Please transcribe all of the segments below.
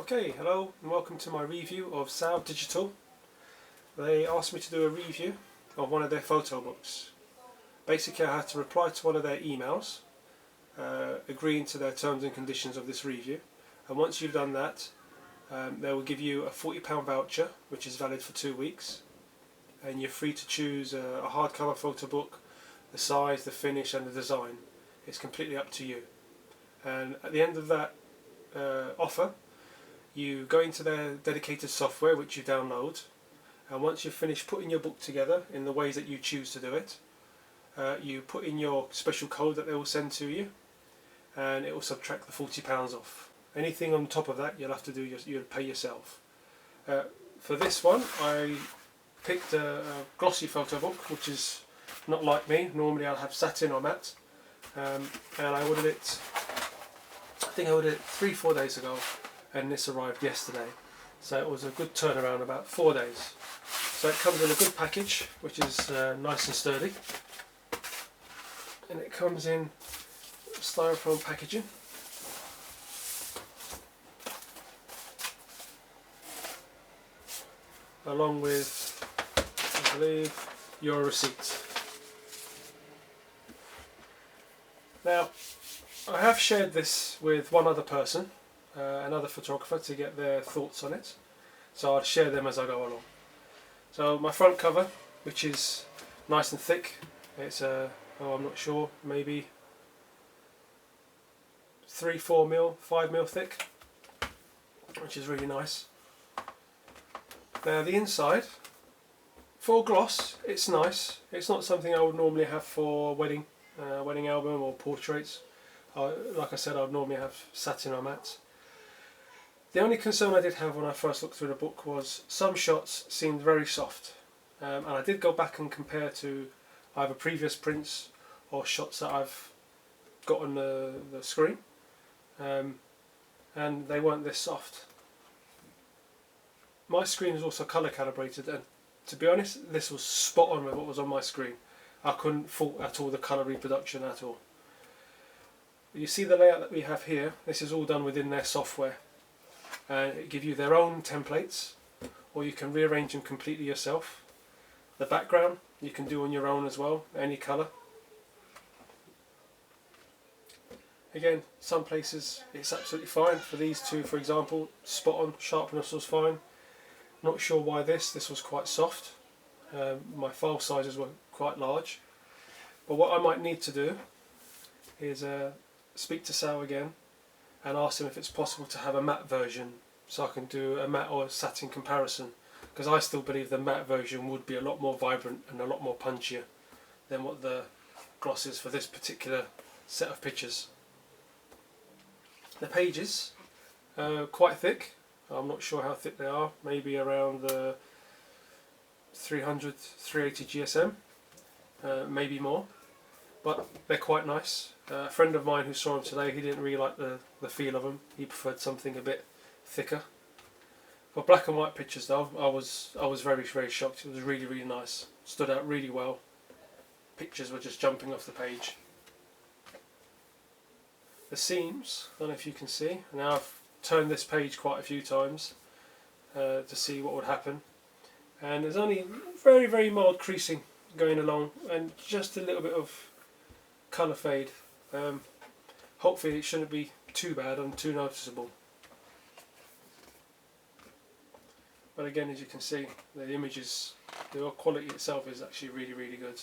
Okay, hello and welcome to my review of Saal Digital. They asked me to do a review of one of their photo books. Basically I had to reply to one of their emails agreeing to their terms and conditions of this review, and once you've done that they will give you a £40 voucher which is valid for 2 weeks, and you're free to choose a hardcover photo book, the size, the finish and the design. It's completely up to you. And at the end of that offer, you go into their dedicated software which you download, and once you've finished putting your book together in the ways that you choose to do it, you put in your special code that they will send to you, and it will subtract the £40 off. Anything on top of that you'll have to do, you'll pay yourself. For this one I picked a glossy photo book, which is not like me. Normally I'll have satin or matte, and I ordered it, I think I ordered it 3-4 days ago, and this arrived yesterday, so it was a good turnaround, about 4 days. So it comes in a good package which is nice and sturdy, and it comes in styrofoam packaging, along with, I believe, your receipt. Now I have shared this with one other person, another photographer, to get their thoughts on it, so I'll share them as I go along. So my front cover, which is nice and thick, it's I'm not sure, maybe 3-4 mil, 5 mil thick, which is really nice. Now the inside, for gloss, it's nice. It's not something I would normally have for wedding album or portraits. Like I said, I would normally have satin or matte. The only concern I did have when I first looked through the book was some shots seemed very soft, and I did go back and compare to either previous prints or shots that I've got on the screen, and they weren't this soft. My screen is also colour calibrated, and to be honest, this was spot on with what was on my screen. I couldn't fault at all the colour reproduction at all. You see the layout that we have here, this is all done within their software. It give you their own templates, or you can rearrange them completely yourself. The background you can do on your own as well, any colour. Again, some places it's absolutely fine. For these two, for example, spot on, sharpness was fine. Not sure why this was quite soft. My file sizes were quite large. But what I might need to do is speak to Saal again and ask them if it's possible to have a matte version, so I can do a matte or a satin comparison, because I still believe the matte version would be a lot more vibrant and a lot more punchier than what the gloss is for this particular set of pictures. The pages are quite thick. I'm not sure how thick they are, maybe around the 300, 380 GSM, maybe more, but they're quite nice. A friend of mine who saw them today, he didn't really like the feel of them. He preferred something a bit thicker. For black and white pictures though, I was very, very shocked. It was really, really nice. Stood out really well. Pictures were just jumping off the page. The seams, I don't know if you can see. Now I've turned this page quite a few times to see what would happen. And there's only very, very mild creasing going along, and just a little bit of colour fade. Hopefully it shouldn't be too bad and too noticeable. But again, as you can see, the images, the quality itself is actually really, really good.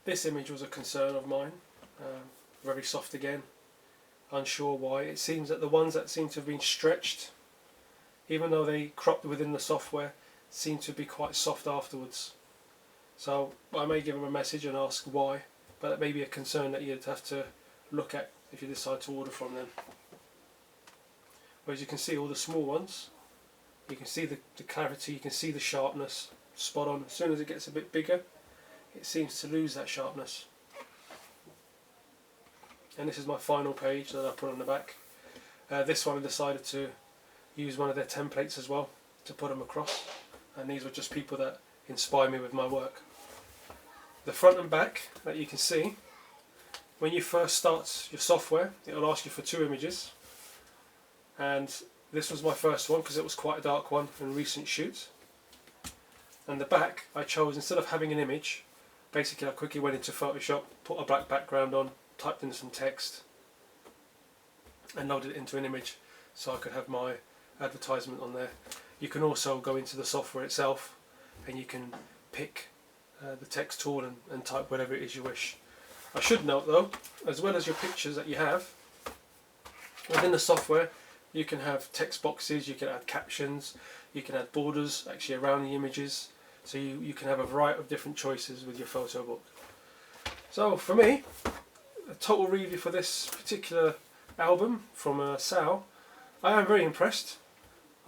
This image was a concern of mine. Very soft again. Unsure why. It seems that the ones that seem to have been stretched, even though they cropped within the software, seem to be quite soft afterwards. So I may give them a message and ask why, but that may be a concern that you'd have to look at if you decide to order from them. Whereas you can see all the small ones, you can see the clarity, you can see the sharpness, spot on. As soon as it gets a bit bigger, it seems to lose that sharpness. And this is my final page that I put on the back. This one I decided to use one of their templates as well to put them across, and these were just people that inspire me with my work. The front and back that you can see when you first start your software, it will ask you for 2 images, and this was my first one because it was quite a dark one and recent shoot. And the back I chose, instead of having an image, basically I quickly went into Photoshop, put a black background on, typed in some text and loaded it into an image so I could have my advertisement on there. You can also go into the software itself and you can pick the text tool and type whatever it is you wish. I should note though, as well as your pictures that you have, within the software you can have text boxes, you can add captions, you can add borders actually around the images, so you can have a variety of different choices with your photo book. So for me, a total review for this particular album from Saal, I am very impressed.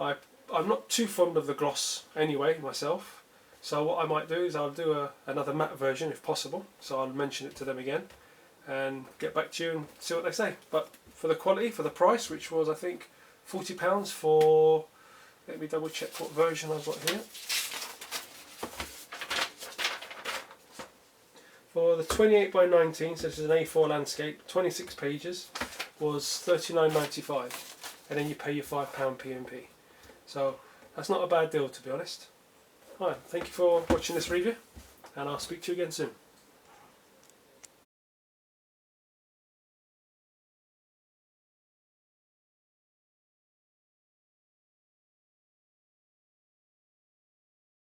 I'm not too fond of the gloss anyway myself. So what I might do is I'll do another matte version if possible, so I'll mention it to them again and get back to you and see what they say. But for the quality, for the price, which was I think £40 for, let me double check what version I've got here. For the 28 by 19, so this is an A4 landscape, 26 pages, was £39.95, and then you pay your £5 P&P. So that's not a bad deal, to be honest. Alright, thank you for watching this review, and I'll speak to you again soon.